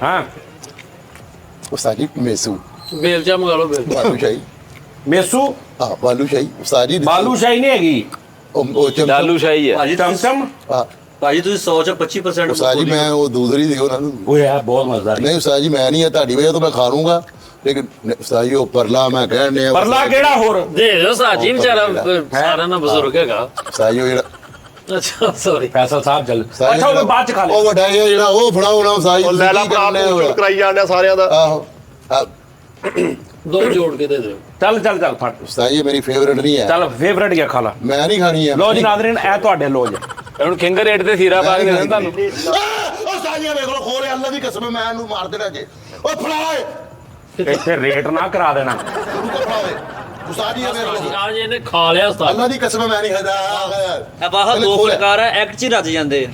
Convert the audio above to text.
ਹਾਂ ਉਸਤਾਦ ਜੀ ਮੇਸੂ ਬੇਲਚਾ ਮੰਗਾ ਲਓ ਬੇਲ ਬਾਲੂ ਸ਼ਾਹੀ ਮੇਸੂ ਹਾਂ ਬਾਲੂ ਸ਼ਾਹੀ ਉਸਤਾਦ ਜੀ ਬਾਲੂ ਸ਼ਾਹੀ ਨਹੀਂ ਹੈਗੀ ਉਹ ਦਾਲੂ ਸ਼ਾਹੀ ਹੈ ਭਾਜੀ ਚਮਚਮ ਹਾਂ ਭਾਜੀ ਤੁਸੀਂ 100 ਚ 25% ਉਸਤਾਦ ਜੀ ਮੈਂ ਉਹ ਦੂਸਰੀ ਦਿਓ ਉਹਨਾਂ ਨੂੰ ਓਏ ਆ ਬਹੁਤ ਮਜ਼ੇਦਾਰ ਨਹੀਂ ਉਸਤਾਦ ਜੀ ਮੈਂ ਨਹੀਂ ਹੈ ਤੁਹਾਡੀ ਵਜ੍ਹਾ ਤੋਂ ਮੈਂ ਖਾ ਲੂੰਗਾ ਲੇਕਿਨ ਉਸਤਾਦ ਜੀ ਉਹ ਪਰਲਾ ਮੈਂ ਕਹਿਣੇ ਪਰਲਾ ਕਿਹੜਾ ਹੋਰ ਦੇ ਦਿਓ ਸਾਜੀ ਵਿਚਾਰਾ ਸਾਰਿਆਂ ਦਾ ਬਜ਼ੁਰਗ ਹੈਗਾ ਉਸਤਾਦ ਜੀ ਉਹ ਜਿਹੜਾ ਅੱਛਾ ਸੌਰੀ ਫੈਸਲ ਸਾਹਿਬ ਜਲ ਉਸਤਾਦ ਜੀ ਅੱਛਾ ਉਹ ਬਾਅਦ ਚ ਖਾ ਲੈ ਉਹ ਵੱਡਾ ਜਿਹਾ ਜਿਹੜਾ ਉਹ ਫੜਾਓ ਨਾ ਉਸਤਾਦ ਜੀ ਉਹ ਲੈ ਲਾ ਤੁਸੀਂ ਕੀ ਭਰਾ ਕਰਨੇ ਹੋ? ਪੋਸਟ ਕਰਾਈ ਜਾਂਦੇ ਸਾਰਿਆਂ ਦਾ ਆਹੋ ਦੋ ਜੋੜ ਕੇ ਦੇ ਦਿਓ ਚੱਲ ਚੱਲ ਚੱਲ ਫੜ ਉਸਤਾਦ ਜੀ ਮੇਰੀ ਫੇਵਰੇਟ ਨਹੀਂ ਹੈ ਚੱਲ ਫੇਵਰੇਟ ਗਿਆ ਖਾ ਲਾ ਮੈਂ ਨਹੀਂ ਖਾਣੀ ਹੈ ਲੋ ਜੀ ਨਾਜ਼ਰੀਨ ਇਹ ਤੁਹਾਡੇ ਲੋ ਜੀ ਹੁਣ ਕਿੰਗ ਰੇਟ ਤੇ ਸੀਰਾ ਪਾ ਕੇ ਦੇਣਾ ਤੁਹਾਨੂੰ ਉਹ ਸਾਜੀਆਂ ਵੇਖ ਲੋ ਖੋਲੇ ਅੱਲਾ ਦੀ ਕਸਮ ਮੈਂ ਇਹਨੂੰ ਮਾਰ ਦੇਣਾ ਜੇ ਓਏ ਫੜਾ ਇੱਥੇ ਰੇਟ ਨਾ ਕਰਾ ਦੇਣਾ ਤੂੰ ਕੋ ਫੜਾ ਓਏ ਉਸਤਾਦ ਜੀ ਇਹ ਵੇਖ ਲੋ ਅੱਜ ਇਹਨੇ ਖਾ ਲਿਆ ਉਸਤਾਦ ਅੱਲਾ ਦੀ ਕਸਮ ਮੈਂ ਨਹੀਂ ਖਾਦਾ ਆ ਬਾਹਰ ਦੋ ਪ੍ਰਕਾਰ ਆ ਐਕਟ ਚ ਹੀ ਰੱਜ ਜਾਂਦੇ ਆ